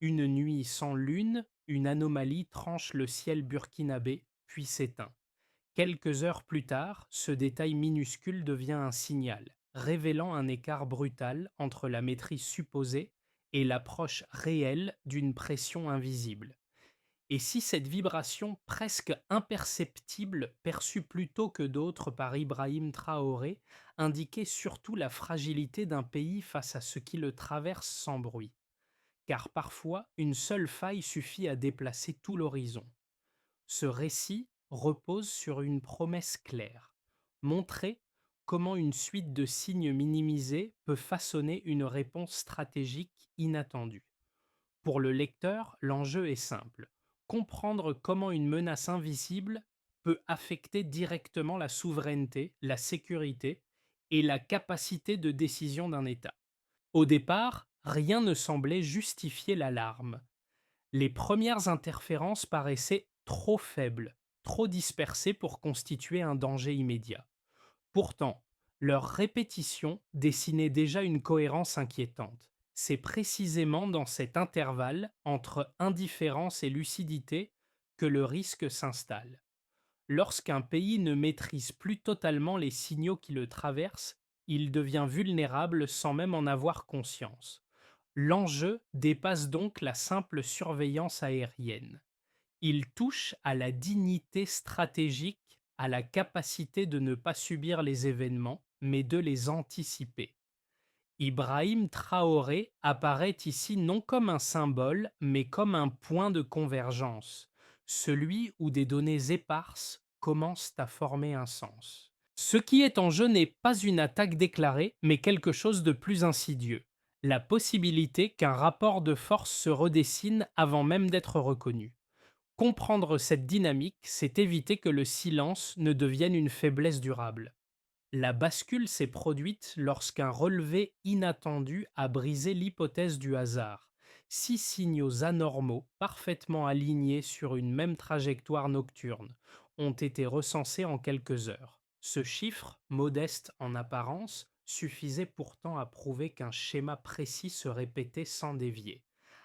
Une nuit sans lune, une anomalie tranche le ciel burkinabé, puis s'éteint. Quelques heures plus tard, ce détail minuscule devient un signal, révélant un écart brutal entre la maîtrise supposée et l'approche réelle d'une pression invisible. Et si cette vibration presque imperceptible, perçue plus tôt que d'autres par Ibrahim Traoré, indiquait surtout la fragilité d'un pays face à ce qui le traverse sans bruit? Car parfois, une seule faille suffit à déplacer tout l'horizon. Ce récit repose sur une promesse claire: montrer comment une suite de signes minimisés peut façonner une réponse stratégique inattendue. Pour le lecteur, l'enjeu est simple: comprendre comment une menace invisible peut affecter directement la souveraineté, la sécurité et la capacité de décision d'un État. Au départ, rien ne semblait justifier l'alarme. Les premières interférences paraissaient trop faibles, trop dispersées pour constituer un danger immédiat. Pourtant, leur répétition dessinait déjà une cohérence inquiétante. C'est précisément dans cet intervalle entre indifférence et lucidité que le risque s'installe. Lorsqu'un pays ne maîtrise plus totalement les signaux qui le traversent, il devient vulnérable sans même en avoir conscience. L'enjeu dépasse donc la simple surveillance aérienne. Il touche à la dignité stratégique, à la capacité de ne pas subir les événements, mais de les anticiper. Ibrahim Traoré apparaît ici non comme un symbole, mais comme un point de convergence, celui où des données éparses commencent à former un sens. Ce qui est en jeu n'est pas une attaque déclarée, mais quelque chose de plus insidieux: la possibilité qu'un rapport de force se redessine avant même d'être reconnu. Comprendre cette dynamique, c'est éviter que le silence ne devienne une faiblesse durable. La bascule s'est produite lorsqu'un relevé inattendu a brisé l'hypothèse du hasard. Six signaux anormaux, parfaitement alignés sur une même trajectoire nocturne, ont été recensés en quelques heures. Ce chiffre, modeste en apparence, suffisait pourtant à prouver qu'un schéma précis se répétait sans dévier.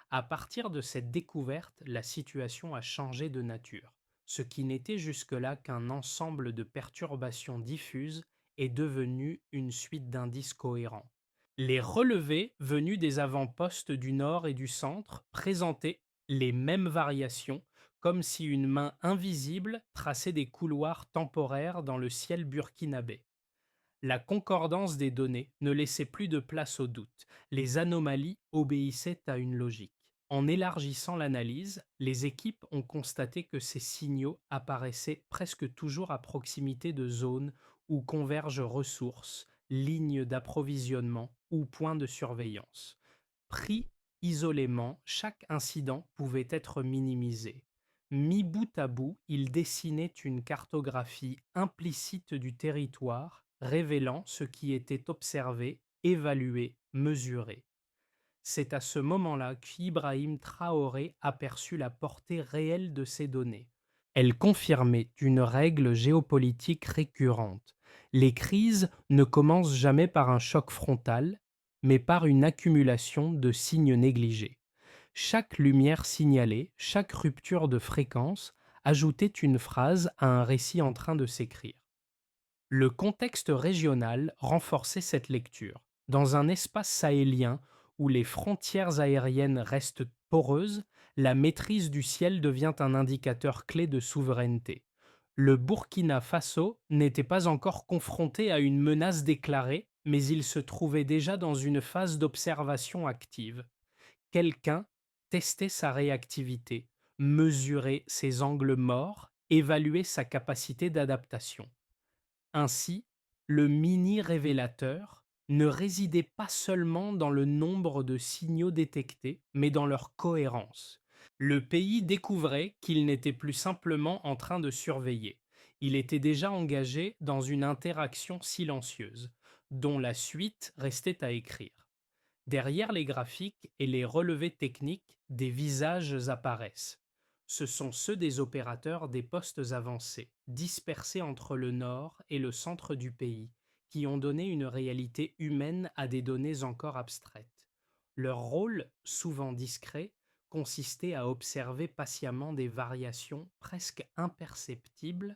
À partir de cette découverte, la situation a changé de nature. Ce qui n'était jusque-là qu'un ensemble de perturbations diffuses est devenue une suite d'indices cohérents. Les relevés venus des avant-postes du nord et du centre présentaient les mêmes variations, comme si une main invisible traçait des couloirs temporaires dans le ciel burkinabé. La concordance des données ne laissait plus de place au doute. Les anomalies obéissaient à une logique. En élargissant l'analyse, les équipes ont constaté que ces signaux apparaissaient presque toujours à proximité de zones où convergent ressources, lignes d'approvisionnement ou points de surveillance. Pris isolément, chaque incident pouvait être minimisé. Mis bout à bout, il dessinait une cartographie implicite du territoire, révélant ce qui était observé, évalué, mesuré. C'est à ce moment-là qu'Ibrahim Traoré aperçut la portée réelle de ces données. Elles confirmaient une règle géopolitique récurrente: les crises ne commencent jamais par un choc frontal, mais par une accumulation de signes négligés. Chaque lumière signalée, chaque rupture de fréquence ajoutait une phrase à un récit en train de s'écrire. Le contexte régional renforçait cette lecture. Dans un espace sahélien où les frontières aériennes restent poreuses, la maîtrise du ciel devient un indicateur clé de souveraineté. Le Burkina Faso n'était pas encore confronté à une menace déclarée, mais il se trouvait déjà dans une phase d'observation active. Quelqu'un testait sa réactivité, mesurait ses angles morts, évaluait sa capacité d'adaptation. Ainsi, le mini-révélateur ne résidait pas seulement dans le nombre de signaux détectés, mais dans leur cohérence. Le pays découvrait qu'il n'était plus simplement en train de surveiller. Il était déjà engagé dans une interaction silencieuse, dont la suite restait à écrire. Derrière les graphiques et les relevés techniques, des visages apparaissent. Ce sont ceux des opérateurs des postes avancés, dispersés entre le nord et le centre du pays, qui ont donné une réalité humaine à des données encore abstraites. Leur rôle, souvent discret, consistait à observer patiemment des variations presque imperceptibles,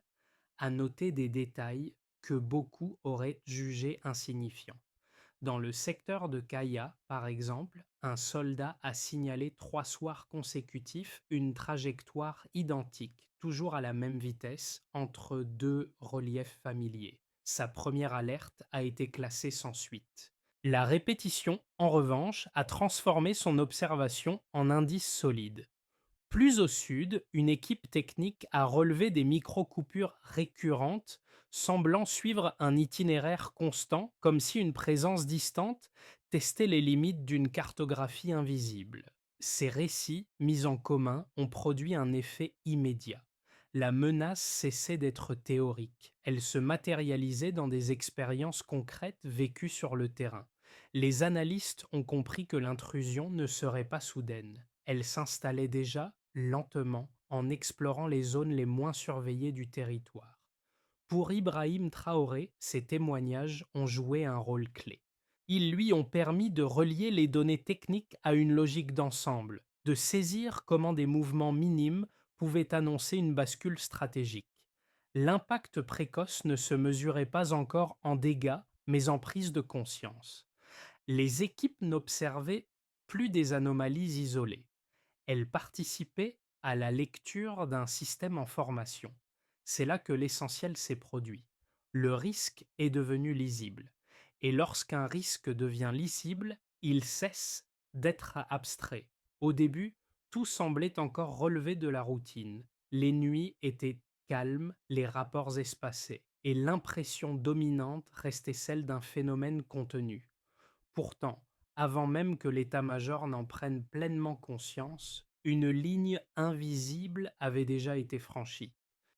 à noter des détails que beaucoup auraient jugés insignifiants. Dans le secteur de Kaya, par exemple, un soldat a signalé 3 soirs consécutifs une trajectoire identique, toujours à la même vitesse, entre deux reliefs familiers. Sa première alerte a été classée sans suite. La répétition, en revanche, a transformé son observation en indice solide. Plus au sud, une équipe technique a relevé des micro-coupures récurrentes, semblant suivre un itinéraire constant, comme si une présence distante testait les limites d'une cartographie invisible. Ces récits, mis en commun, ont produit un effet immédiat. La menace cessait d'être théorique, elle se matérialisait dans des expériences concrètes vécues sur le terrain. Les analystes ont compris que l'intrusion ne serait pas soudaine. Elle s'installait déjà, lentement, en explorant les zones les moins surveillées du territoire. Pour Ibrahim Traoré, ces témoignages ont joué un rôle clé. Ils lui ont permis de relier les données techniques à une logique d'ensemble, de saisir comment des mouvements minimes pouvaient annoncer une bascule stratégique. L'impact précoce ne se mesurait pas encore en dégâts, mais en prise de conscience. Les équipes n'observaient plus des anomalies isolées. Elles participaient à la lecture d'un système en formation. C'est là que l'essentiel s'est produit. Le risque est devenu lisible. Et lorsqu'un risque devient lisible, il cesse d'être abstrait. Au début, tout semblait encore relever de la routine. Les nuits étaient calmes, les rapports espacés, et l'impression dominante restait celle d'un phénomène contenu. Pourtant, avant même que l'état-major n'en prenne pleinement conscience, une ligne invisible avait déjà été franchie.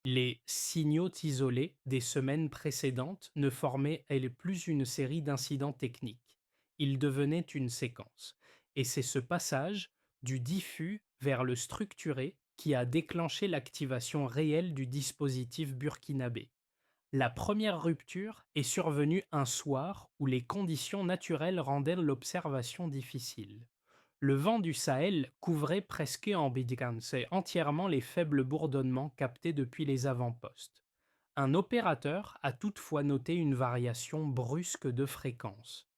Les signaux isolés des semaines précédentes ne formaient plus une série d'incidents techniques. Ils devenaient une séquence. Et c'est ce passage du diffus vers le structuré qui a déclenché l'activation réelle du dispositif burkinabé. La première rupture est survenue un soir où les conditions naturelles rendaient l'observation difficile. Le vent du Sahel couvrait presque entièrement les faibles bourdonnements captés depuis les avant-postes. Un opérateur a toutefois noté une variation brusque de fréquence.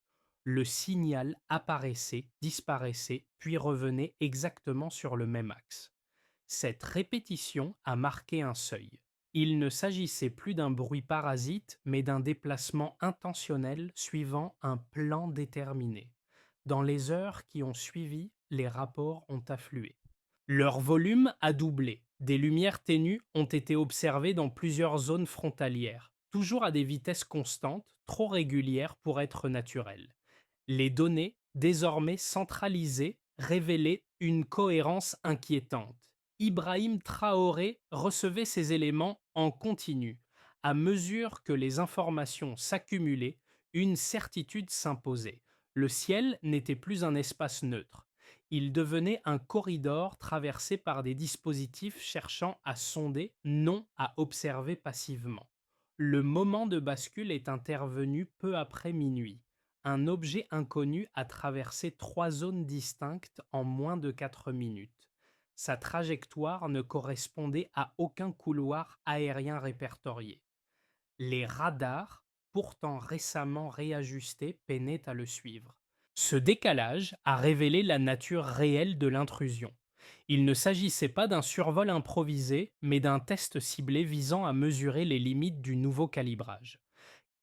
Le signal apparaissait, disparaissait, puis revenait exactement sur le même axe. Cette répétition a marqué un seuil. Il ne s'agissait plus d'un bruit parasite, mais d'un déplacement intentionnel suivant un plan déterminé. Dans les heures qui ont suivi, les rapports ont afflué. Leur volume a doublé. Des lumières ténues ont été observées dans plusieurs zones frontalières, toujours à des vitesses constantes, trop régulières pour être naturelles. Les données, désormais centralisées, révélaient une cohérence inquiétante. Ibrahim Traoré recevait ces éléments en continu. À mesure que les informations s'accumulaient, une certitude s'imposait. Le ciel n'était plus un espace neutre. Il devenait un corridor traversé par des dispositifs cherchant à sonder, non à observer passivement. Le moment de bascule est intervenu peu après minuit. Un objet inconnu a traversé 3 zones distinctes en moins de 4 minutes. Sa trajectoire ne correspondait à aucun couloir aérien répertorié. Les radars, pourtant récemment réajustés, peinaient à le suivre. Ce décalage a révélé la nature réelle de l'intrusion. Il ne s'agissait pas d'un survol improvisé, mais d'un test ciblé visant à mesurer les limites du nouveau calibrage.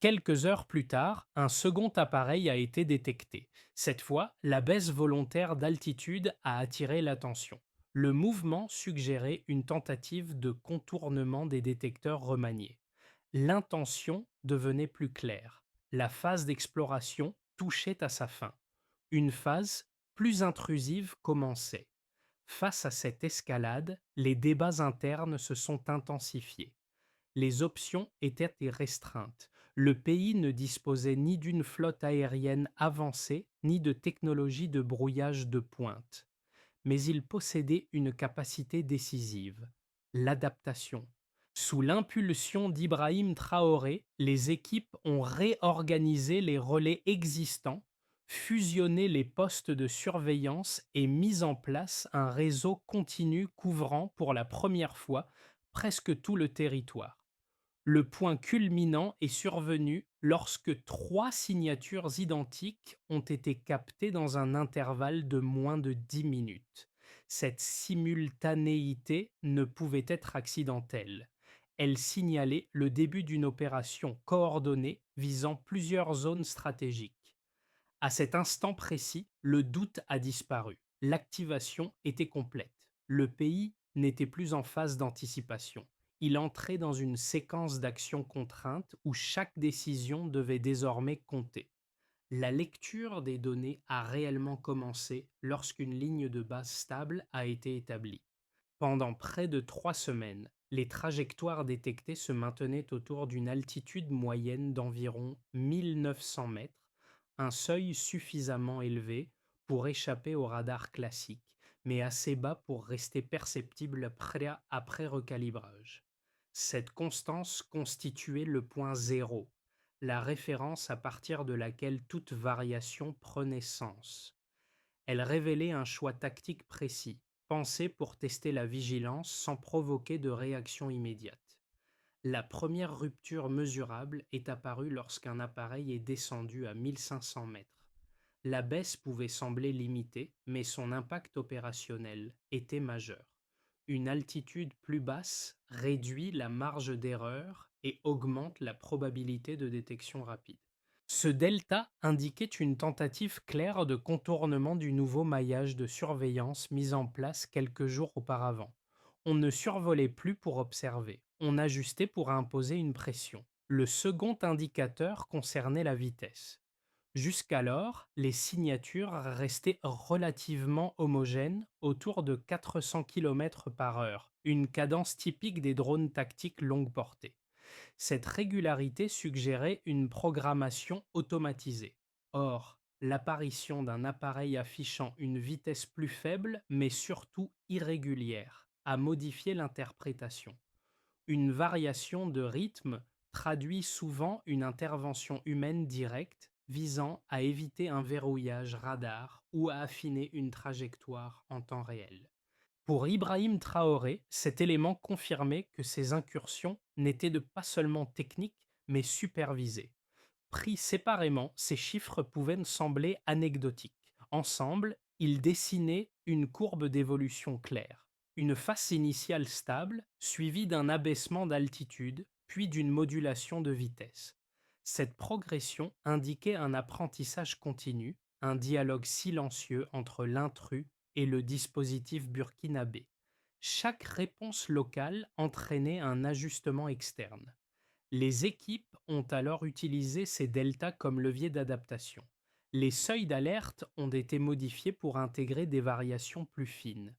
Quelques heures plus tard, un second appareil a été détecté. Cette fois, la baisse volontaire d'altitude a attiré l'attention. Le mouvement suggérait une tentative de contournement des détecteurs remaniés. L'intention devenait plus claire. La phase d'exploration touchait à sa fin. Une phase plus intrusive commençait. Face à cette escalade, les débats internes se sont intensifiés. Les options étaient restreintes. Le pays ne disposait ni d'une flotte aérienne avancée, ni de technologie de brouillage de pointe. Mais il possédait une capacité décisive, l'adaptation. Sous l'impulsion d'Ibrahim Traoré, les équipes ont réorganisé les relais existants, fusionner les postes de surveillance et mis en place un réseau continu couvrant pour la première fois presque tout le territoire. Le point culminant est survenu lorsque trois signatures identiques ont été captées dans un intervalle de moins de 10 minutes. Cette simultanéité ne pouvait être accidentelle. Elle signalait le début d'une opération coordonnée visant plusieurs zones stratégiques. À cet instant précis, le doute a disparu. L'activation était complète. Le pays n'était plus en phase d'anticipation. Il entrait dans une séquence d'actions contraintes où chaque décision devait désormais compter. La lecture des données a réellement commencé lorsqu'une ligne de base stable a été établie. Pendant près de 3 semaines, les trajectoires détectées se maintenaient autour d'une altitude moyenne d'environ 1900 mètres, un seuil suffisamment élevé pour échapper au radar classique, mais assez bas pour rester perceptible après recalibrage. Cette constance constituait le point zéro, la référence à partir de laquelle toute variation prenait sens. Elle révélait un choix tactique précis, pensé pour tester la vigilance sans provoquer de réaction immédiate. La première rupture mesurable est apparue lorsqu'un appareil est descendu à 1500 mètres. La baisse pouvait sembler limitée, mais son impact opérationnel était majeur. Une altitude plus basse réduit la marge d'erreur et augmente la probabilité de détection rapide. Ce delta indiquait une tentative claire de contournement du nouveau maillage de surveillance mis en place quelques jours auparavant. On ne survolait plus pour observer, on ajustait pour imposer une pression. Le second indicateur concernait la vitesse. Jusqu'alors, les signatures restaient relativement homogènes autour de 400 km par heure, une cadence typique des drones tactiques longue portée. Cette régularité suggérait une programmation automatisée. Or, l'apparition d'un appareil affichant une vitesse plus faible, mais surtout irrégulière, a modifié l'interprétation. Une variation de rythme traduit souvent une intervention humaine directe visant à éviter un verrouillage radar ou à affiner une trajectoire en temps réel. Pour Ibrahim Traoré, cet élément confirmait que ces incursions n'étaient pas seulement techniques, mais supervisées. Pris séparément, ces chiffres pouvaient sembler anecdotiques. Ensemble, ils dessinaient une courbe d'évolution claire. Une phase initiale stable, suivie d'un abaissement d'altitude, puis d'une modulation de vitesse. Cette progression indiquait un apprentissage continu, un dialogue silencieux entre l'intrus et le dispositif burkinabé. Chaque réponse locale entraînait un ajustement externe. Les équipes ont alors utilisé ces deltas comme levier d'adaptation. Les seuils d'alerte ont été modifiés pour intégrer des variations plus fines.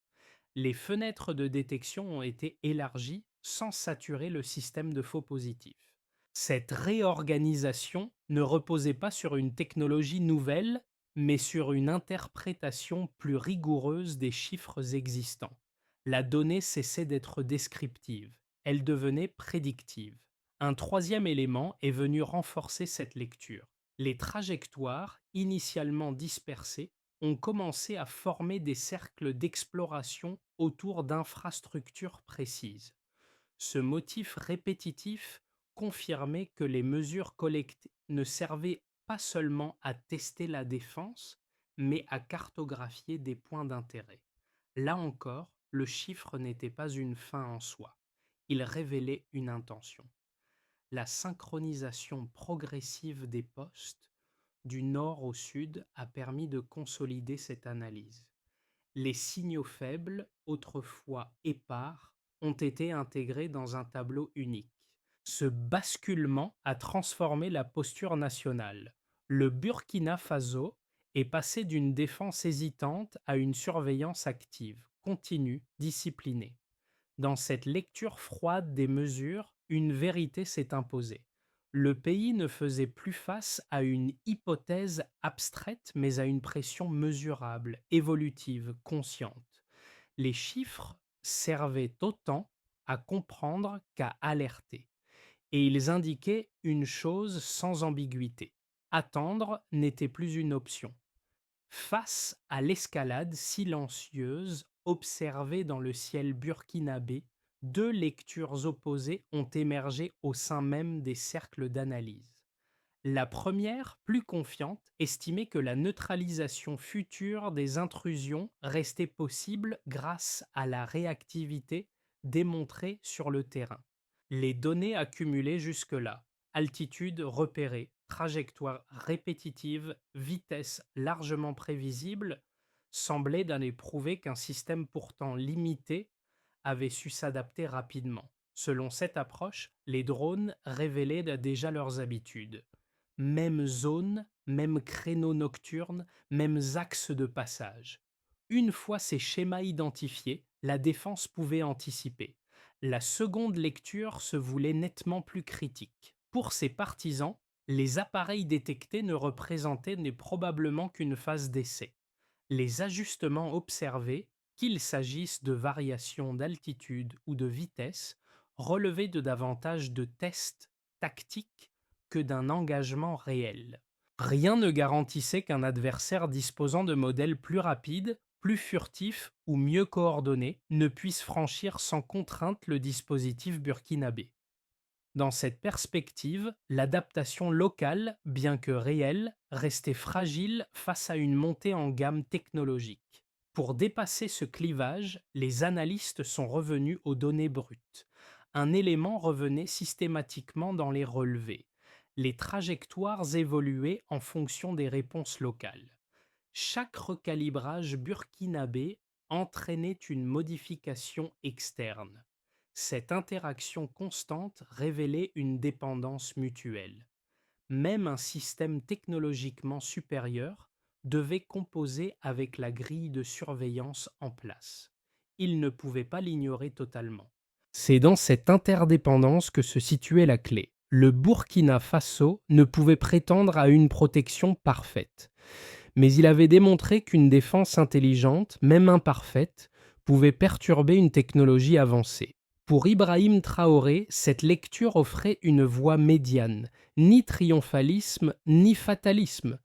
Les fenêtres de détection ont été élargies sans saturer le système de faux positifs. Cette réorganisation ne reposait pas sur une technologie nouvelle, mais sur une interprétation plus rigoureuse des chiffres existants. La donnée cessait d'être descriptive, elle devenait prédictive. Un troisième élément est venu renforcer cette lecture. Les trajectoires, initialement dispersées, ont commencé à former des cercles d'exploration autour d'infrastructures précises. Ce motif répétitif confirmait que les mesures collectées ne servaient pas seulement à tester la défense, mais à cartographier des points d'intérêt. Là encore, le chiffre n'était pas une fin en soi, il révélait une intention. La synchronisation progressive des postes du nord au sud a permis de consolider cette analyse. Les signaux faibles, autrefois épars, ont été intégrés dans un tableau unique. Ce basculement a transformé la posture nationale. Le Burkina Faso est passé d'une défense hésitante à une surveillance active, continue, disciplinée. Dans cette lecture froide des mesures, une vérité s'est imposée. Le pays ne faisait plus face à une hypothèse abstraite, mais à une pression mesurable, évolutive, consciente. Les chiffres servaient autant à comprendre qu'à alerter, et ils indiquaient une chose sans ambiguïté. Attendre n'était plus une option, Face à l'escalade silencieuse observée dans le ciel burkinabé, deux lectures opposées ont émergé au sein même des cercles d'analyse. La première, plus confiante, estimait que la neutralisation future des intrusions restait possible grâce à la réactivité démontrée sur le terrain. Les données accumulées jusque-là, altitude repérée, trajectoire répétitive, vitesse largement prévisible, semblaient d'aller prouver qu'un système pourtant limité avait su s'adapter rapidement. Selon cette approche, les drones révélaient déjà leurs habitudes. Même zone, même créneau nocturne, mêmes axes de passage. Une fois ces schémas identifiés, la défense pouvait anticiper. La seconde lecture se voulait nettement plus critique. Pour ses partisans, les appareils détectés ne représentaient probablement qu'une phase d'essai. Les ajustements observés, qu'il s'agisse de variations d'altitude ou de vitesse, relevaient de davantage de tests tactiques que d'un engagement réel. Rien ne garantissait qu'un adversaire disposant de modèles plus rapides, plus furtifs ou mieux coordonnés ne puisse franchir sans contrainte le dispositif burkinabé. Dans cette perspective, l'adaptation locale, bien que réelle, restait fragile face à une montée en gamme technologique. Pour dépasser ce clivage, les analystes sont revenus aux données brutes. Un élément revenait systématiquement dans les relevés. Les trajectoires évoluaient en fonction des réponses locales. Chaque recalibrage burkinabé entraînait une modification externe. Cette interaction constante révélait une dépendance mutuelle. Même un système technologiquement supérieur devait composer avec la grille de surveillance en place. Il ne pouvait pas l'ignorer totalement. C'est dans cette interdépendance que se situait la clé. Le Burkina Faso ne pouvait prétendre à une protection parfaite, mais il avait démontré qu'une défense intelligente, même imparfaite, pouvait perturber une technologie avancée. Pour Ibrahim Traoré, cette lecture offrait une voie médiane, ni triomphalisme, ni fatalisme.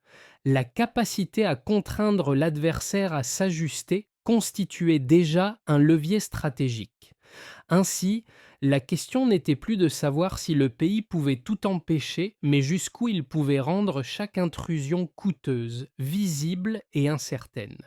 La capacité à contraindre l'adversaire à s'ajuster constituait déjà un levier stratégique. Ainsi, la question n'était plus de savoir si le pays pouvait tout empêcher, mais jusqu'où il pouvait rendre chaque intrusion coûteuse, visible et incertaine.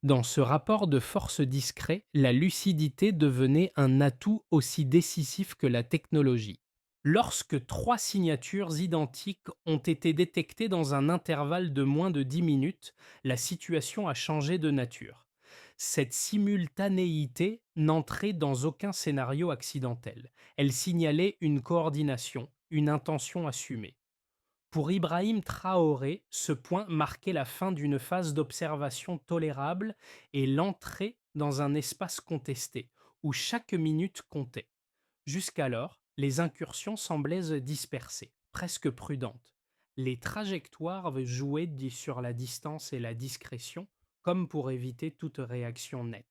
Dans ce rapport de force discret, la lucidité devenait un atout aussi décisif que la technologie. Lorsque trois signatures identiques ont été détectées dans un intervalle de moins de 10 minutes, la situation a changé de nature. Cette simultanéité n'entrait dans aucun scénario accidentel. Elle signalait une coordination, une intention assumée. Pour Ibrahim Traoré, ce point marquait la fin d'une phase d'observation tolérable et l'entrée dans un espace contesté, où chaque minute comptait. Jusqu'alors, les incursions semblaient dispersées, presque prudentes. Les trajectoires jouaient sur la distance et la discrétion, comme pour éviter toute réaction nette.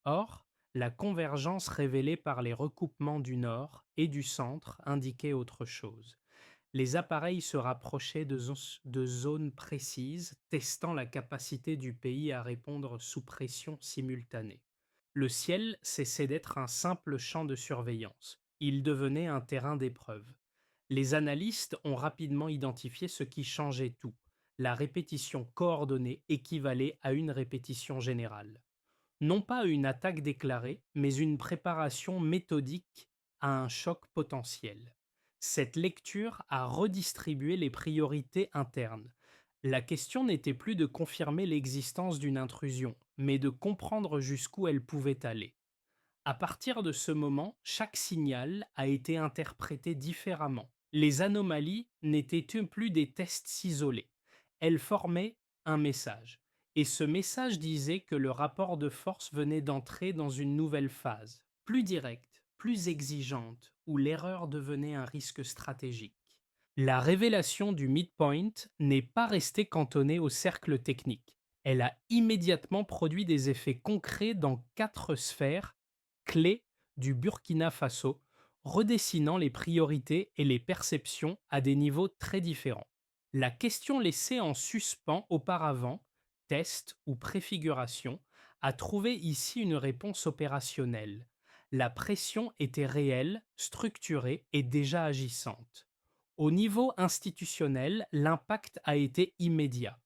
Or, la convergence révélée par les recoupements du nord et du centre indiquait autre chose. Les appareils se rapprochaient de zones précises, testant la capacité du pays à répondre sous pression simultanée. Le ciel cessait d'être un simple champ de surveillance. Il devenait un terrain d'épreuve. Les analystes ont rapidement identifié ce qui changeait tout. La répétition coordonnée équivalait à une répétition générale. Non pas une attaque déclarée, mais une préparation méthodique à un choc potentiel. Cette lecture a redistribué les priorités internes. La question n'était plus de confirmer l'existence d'une intrusion, mais de comprendre jusqu'où elle pouvait aller. À partir de ce moment, chaque signal a été interprété différemment. Les anomalies n'étaient plus des tests isolés. Elles formaient un message. Et ce message disait que le rapport de force venait d'entrer dans une nouvelle phase, plus directe, plus exigeante, où l'erreur devenait un risque stratégique. La révélation du midpoint n'est pas restée cantonnée au cercle technique. Elle a immédiatement produit des effets concrets dans quatre sphères clés du Burkina Faso, redessinant les priorités et les perceptions à des niveaux très différents. La question laissée en suspens auparavant, test ou préfiguration, a trouvé ici une réponse opérationnelle. La pression était réelle, structurée et déjà agissante. Au niveau institutionnel, l'impact a été immédiat.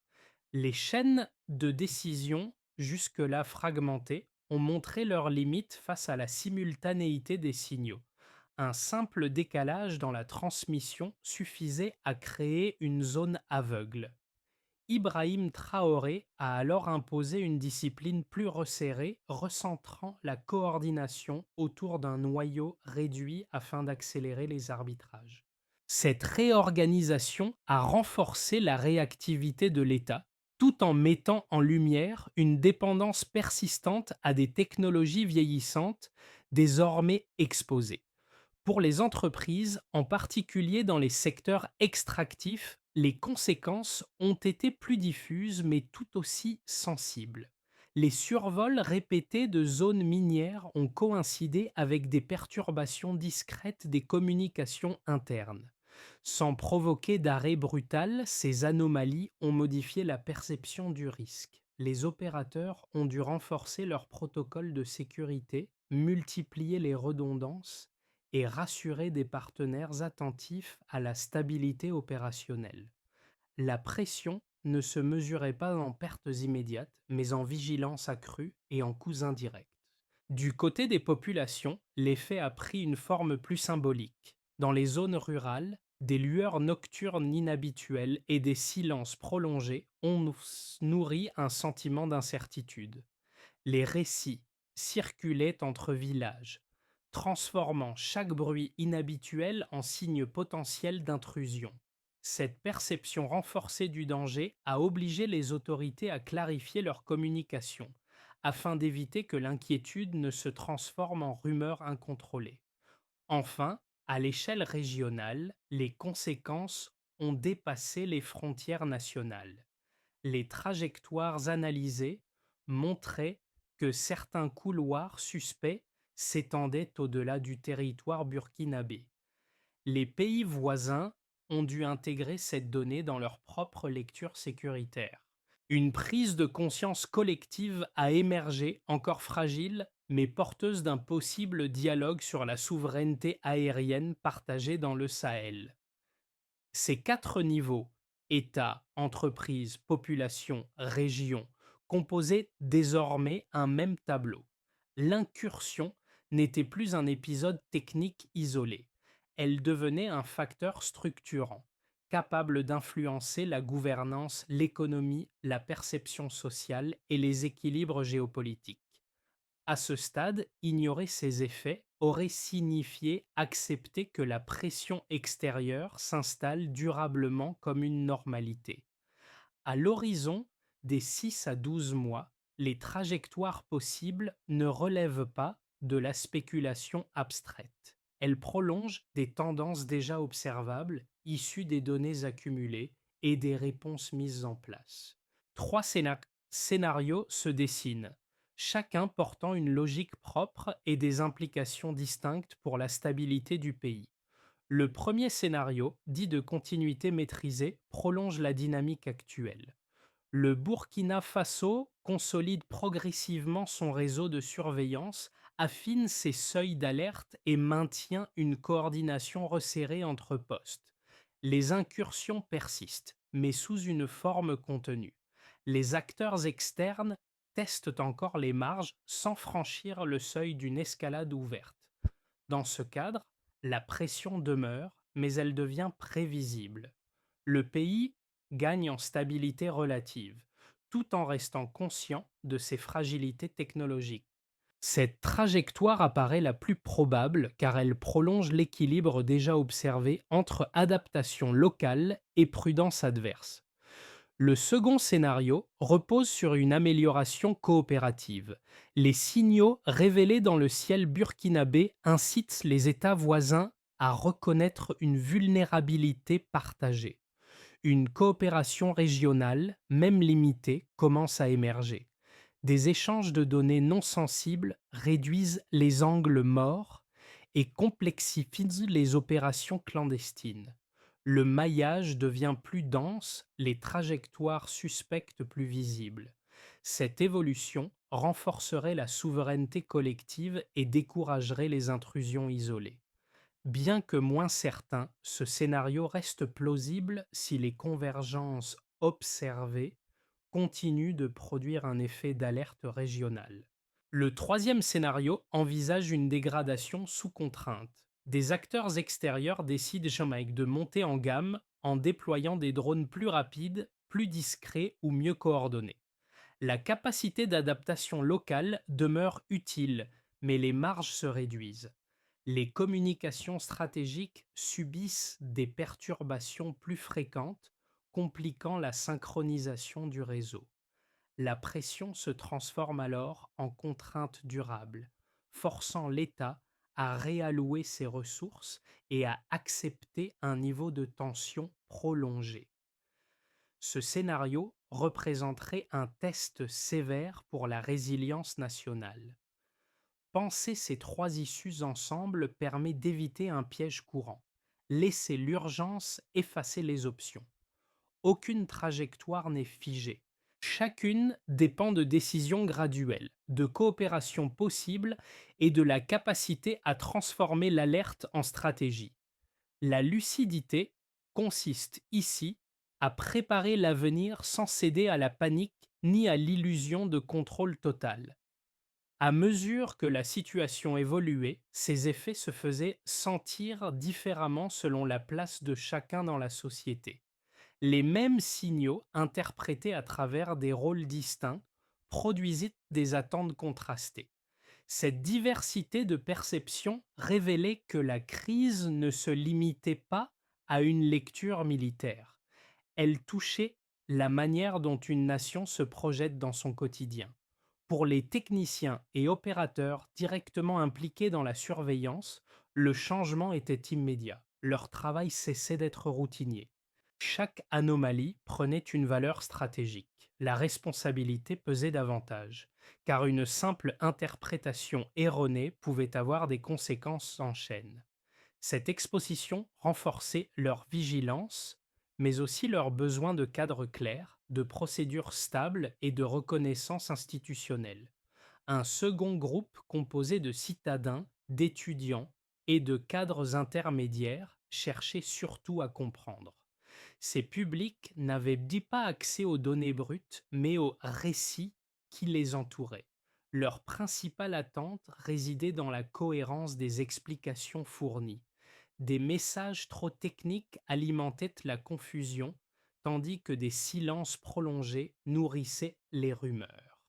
Les chaînes de décision, jusque-là fragmentées, ont montré leurs limites face à la simultanéité des signaux. Un simple décalage dans la transmission suffisait à créer une zone aveugle. Ibrahim Traoré a alors imposé une discipline plus resserrée, recentrant la coordination autour d'un noyau réduit afin d'accélérer les arbitrages. Cette réorganisation a renforcé la réactivité de l'État, tout en mettant en lumière une dépendance persistante à des technologies vieillissantes, désormais exposées. Pour les entreprises, en particulier dans les secteurs extractifs, les conséquences ont été plus diffuses mais tout aussi sensibles. Les survols répétés de zones minières ont coïncidé avec des perturbations discrètes des communications internes. Sans provoquer d'arrêt brutal, ces anomalies ont modifié la perception du risque. Les opérateurs ont dû renforcer leurs protocoles de sécurité, multiplier les redondances et rassurer des partenaires attentifs à la stabilité opérationnelle. La pression ne se mesurait pas en pertes immédiates, mais en vigilance accrue et en coûts indirects. Du côté des populations, l'effet a pris une forme plus symbolique. Dans les zones rurales, des lueurs nocturnes inhabituelles et des silences prolongés ont nourri un sentiment d'incertitude. Les récits circulaient entre villages, transformant chaque bruit inhabituel en signe potentiel d'intrusion. Cette perception renforcée du danger a obligé les autorités à clarifier leur communication, afin d'éviter que l'inquiétude ne se transforme en rumeur incontrôlée. Enfin, à l'échelle régionale, les conséquences ont dépassé les frontières nationales. Les trajectoires analysées montraient que certains couloirs suspects s'étendaient au-delà du territoire burkinabé. Les pays voisins ont dû intégrer cette donnée dans leur propre lecture sécuritaire. Une prise de conscience collective a émergé, encore fragile, mais porteuse d'un possible dialogue sur la souveraineté aérienne partagée dans le Sahel. Ces quatre niveaux, État, entreprise, population, région, composaient désormais un même tableau. L'incursion n'était plus un épisode technique isolé. Elle devenait un facteur structurant, capable d'influencer la gouvernance, l'économie, la perception sociale et les équilibres géopolitiques. À ce stade, ignorer ces effets aurait signifié accepter que la pression extérieure s'installe durablement comme une normalité. À l'horizon des 6 à 12 mois, les trajectoires possibles ne relèvent pas de la spéculation abstraite. Elles prolongent des tendances déjà observables, issues des données accumulées et des réponses mises en place. Trois scénarios se dessinent, chacun portant une logique propre et des implications distinctes pour la stabilité du pays. Le premier scénario, dit de continuité maîtrisée, prolonge la dynamique actuelle. Le Burkina Faso consolide progressivement son réseau de surveillance, affine ses seuils d'alerte et maintient une coordination resserrée entre postes. Les incursions persistent, mais sous une forme contenue. Les acteurs externes testent encore les marges sans franchir le seuil d'une escalade ouverte. Dans ce cadre, la pression demeure, mais elle devient prévisible. Le pays gagne en stabilité relative, tout en restant conscient de ses fragilités technologiques. Cette trajectoire apparaît la plus probable car elle prolonge l'équilibre déjà observé entre adaptation locale et prudence adverse. Le second scénario repose sur une amélioration coopérative. Les signaux révélés dans le ciel burkinabé incitent les États voisins à reconnaître une vulnérabilité partagée. Une coopération régionale, même limitée, commence à émerger. Des échanges de données non sensibles réduisent les angles morts et complexifient les opérations clandestines. Le maillage devient plus dense, les trajectoires suspectes plus visibles. Cette évolution renforcerait la souveraineté collective et découragerait les intrusions isolées. Bien que moins certain, ce scénario reste plausible si les convergences observées continuent de produire un effet d'alerte régionale. Le troisième scénario envisage une dégradation sous contrainte. Des acteurs extérieurs décident Jamaïque de monter en gamme en déployant des drones plus rapides, plus discrets ou mieux coordonnés. La capacité d'adaptation locale demeure utile, mais les marges se réduisent. Les communications stratégiques subissent des perturbations plus fréquentes, compliquant la synchronisation du réseau. La pression se transforme alors en contrainte durable, forçant l'État à réallouer ses ressources et à accepter un niveau de tension prolongé. Ce scénario représenterait un test sévère pour la résilience nationale. Penser ces trois issues ensemble permet d'éviter un piège courant. Laisser l'urgence effacer les options. Aucune trajectoire n'est figée. Chacune dépend de décisions graduelles, de coopération possible et de la capacité à transformer l'alerte en stratégie. La lucidité consiste ici à préparer l'avenir sans céder à la panique ni à l'illusion de contrôle total. À mesure que la situation évoluait, ces effets se faisaient sentir différemment selon la place de chacun dans la société. Les mêmes signaux, interprétés à travers des rôles distincts, produisaient des attentes contrastées. Cette diversité de perceptions révélait que la crise ne se limitait pas à une lecture militaire. Elle touchait la manière dont une nation se projette dans son quotidien. Pour les techniciens et opérateurs directement impliqués dans la surveillance, le changement était immédiat. Leur travail cessait d'être routinier. Chaque anomalie prenait une valeur stratégique. La responsabilité pesait davantage, car une simple interprétation erronée pouvait avoir des conséquences en chaîne. Cette exposition renforçait leur vigilance, mais aussi leur besoin de cadres clairs, de procédures stables et de reconnaissance institutionnelle. Un second groupe composé de citadins, d'étudiants et de cadres intermédiaires cherchait surtout à comprendre. Ces publics n'avaient dit pas accès aux données brutes, mais aux récits qui les entouraient. Leur principale attente résidait dans la cohérence des explications fournies. Des messages trop techniques alimentaient la confusion, tandis que des silences prolongés nourrissaient les rumeurs.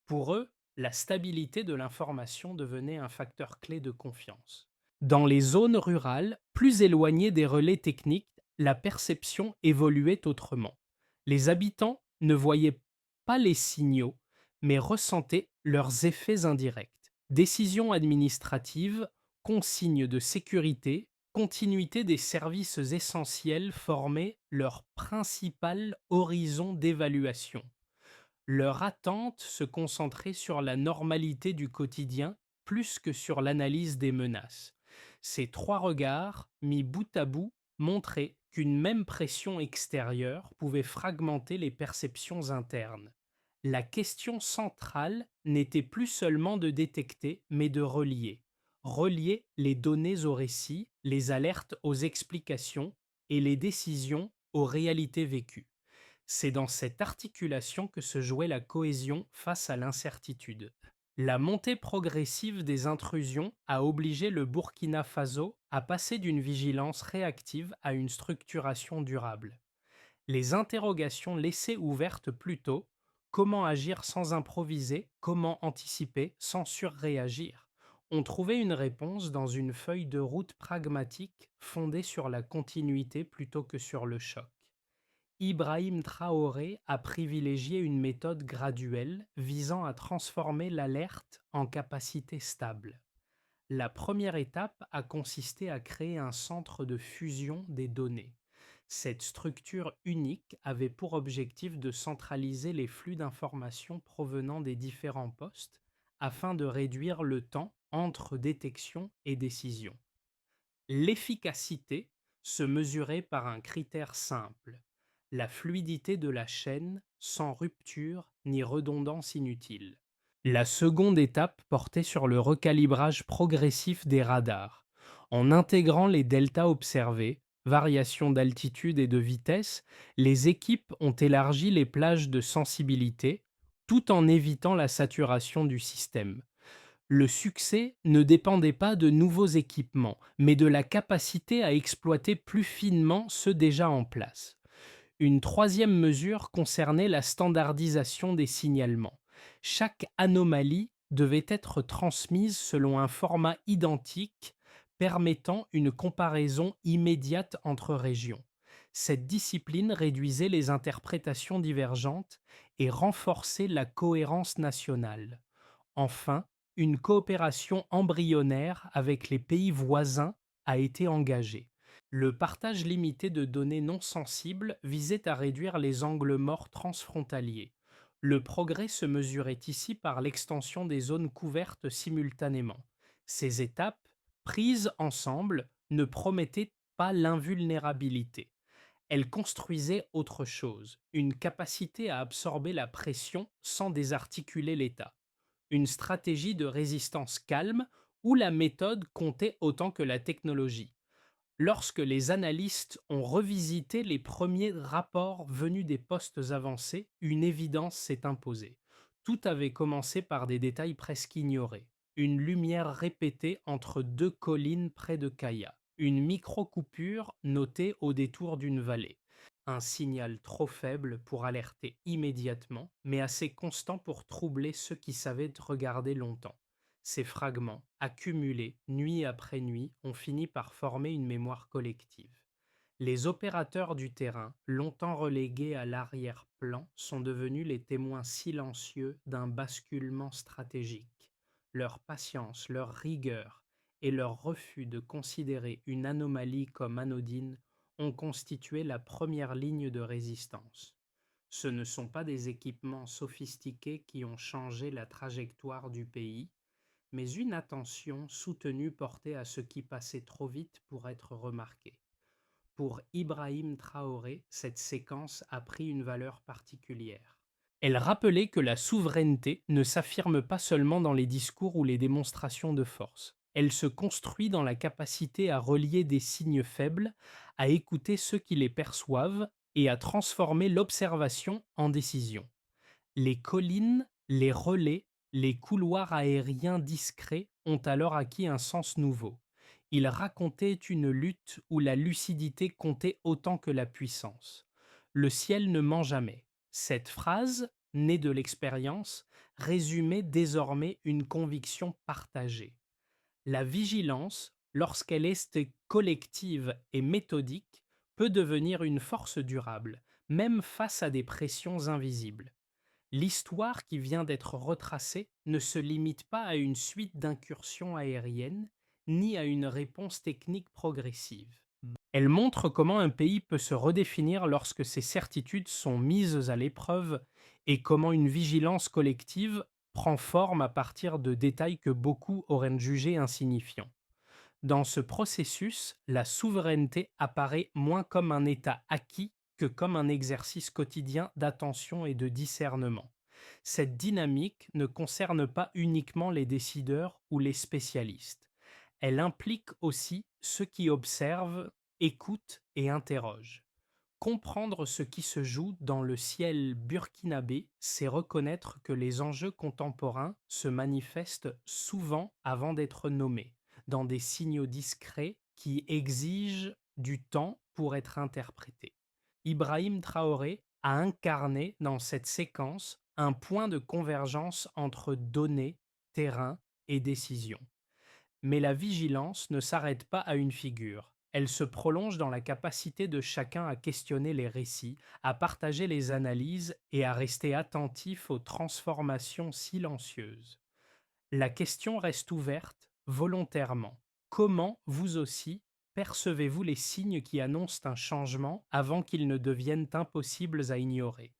Pour eux, la stabilité de l'information devenait un facteur clé de confiance. Dans les zones rurales, plus éloignées des relais techniques, la perception évoluait autrement. Les habitants ne voyaient pas les signaux, mais ressentaient leurs effets indirects. Décisions administratives, consignes de sécurité, continuité des services essentiels formaient leur principal horizon d'évaluation. Leur attente se concentrait sur la normalité du quotidien plus que sur l'analyse des menaces. Ces trois regards, mis bout à bout, montraient qu'une même pression extérieure pouvait fragmenter les perceptions internes. La question centrale n'était plus seulement de détecter, mais de relier. Relier les données aux récits, les alertes aux explications et les décisions aux réalités vécues. C'est dans cette articulation que se jouait la cohésion face à l'incertitude. La montée progressive des intrusions a obligé le Burkina Faso à passer d'une vigilance réactive à une structuration durable. Les interrogations laissées ouvertes plus tôt, comment agir sans improviser, comment anticiper sans surréagir, ont trouvé une réponse dans une feuille de route pragmatique fondée sur la continuité plutôt que sur le choc. Ibrahim Traoré a privilégié une méthode graduelle visant à transformer l'alerte en capacité stable. La première étape a consisté à créer un centre de fusion des données. Cette structure unique avait pour objectif de centraliser les flux d'informations provenant des différents postes afin de réduire le temps entre détection et décision. L'efficacité se mesurait par un critère simple, la fluidité de la chaîne sans rupture ni redondance inutile. La seconde étape portait sur le recalibrage progressif des radars. En intégrant les deltas observés, variations d'altitude et de vitesse, les équipes ont élargi les plages de sensibilité tout en évitant la saturation du système. Le succès ne dépendait pas de nouveaux équipements, mais de la capacité à exploiter plus finement ceux déjà en place. Une troisième mesure concernait la standardisation des signalements. Chaque anomalie devait être transmise selon un format identique permettant une comparaison immédiate entre régions. Cette discipline réduisait les interprétations divergentes et renforçait la cohérence nationale. Enfin, une coopération embryonnaire avec les pays voisins a été engagée. Le partage limité de données non sensibles visait à réduire les angles morts transfrontaliers. Le progrès se mesurait ici par l'extension des zones couvertes simultanément. Ces étapes, prises ensemble, ne promettaient pas l'invulnérabilité. Elles construisaient autre chose, une capacité à absorber la pression sans désarticuler l'État, une stratégie de résistance calme où la méthode comptait autant que la technologie. Lorsque les analystes ont revisité les premiers rapports venus des postes avancés, une évidence s'est imposée. Tout avait commencé par des détails presque ignorés. Une lumière répétée entre deux collines près de Kaya, une micro-coupure notée au détour d'une vallée. Un signal trop faible pour alerter immédiatement, mais assez constant pour troubler ceux qui savaient regarder longtemps. Ces fragments, accumulés nuit après nuit, ont fini par former une mémoire collective. Les opérateurs du terrain, longtemps relégués à l'arrière-plan, sont devenus les témoins silencieux d'un basculement stratégique. Leur patience, leur rigueur et leur refus de considérer une anomalie comme anodine ont constitué la première ligne de résistance. Ce ne sont pas des équipements sophistiqués qui ont changé la trajectoire du pays, mais une attention soutenue portée à ce qui passait trop vite pour être remarqué. Pour Ibrahim Traoré, cette séquence a pris une valeur particulière. Elle rappelait que la souveraineté ne s'affirme pas seulement dans les discours ou les démonstrations de force. Elle se construit dans la capacité à relier des signes faibles, à écouter ceux qui les perçoivent et à transformer l'observation en décision. Les collines, les relais, les couloirs aériens discrets ont alors acquis un sens nouveau. Ils racontaient une lutte où la lucidité comptait autant que la puissance. Le ciel ne ment jamais. Cette phrase, née de l'expérience, résumait désormais une conviction partagée. La vigilance, lorsqu'elle est collective et méthodique, peut devenir une force durable, même face à des pressions invisibles. L'histoire qui vient d'être retracée ne se limite pas à une suite d'incursions aériennes, ni à une réponse technique progressive. Elle montre comment un pays peut se redéfinir lorsque ses certitudes sont mises à l'épreuve et comment une vigilance collective prend forme à partir de détails que beaucoup auraient jugés insignifiants. Dans ce processus, la souveraineté apparaît moins comme un état acquis que comme un exercice quotidien d'attention et de discernement. Cette dynamique ne concerne pas uniquement les décideurs ou les spécialistes. Elle implique aussi ceux qui observent, écoutent et interrogent. Comprendre ce qui se joue dans le ciel burkinabé, c'est reconnaître que les enjeux contemporains se manifestent souvent avant d'être nommés, dans des signaux discrets qui exigent du temps pour être interprétés. Ibrahim Traoré a incarné dans cette séquence un point de convergence entre données, terrain et décision. Mais la vigilance ne s'arrête pas à une figure. Elle se prolonge dans la capacité de chacun à questionner les récits, à partager les analyses et à rester attentif aux transformations silencieuses. La question reste ouverte volontairement. Comment, vous aussi, percevez-vous les signes qui annoncent un changement avant qu'ils ne deviennent impossibles à ignorer?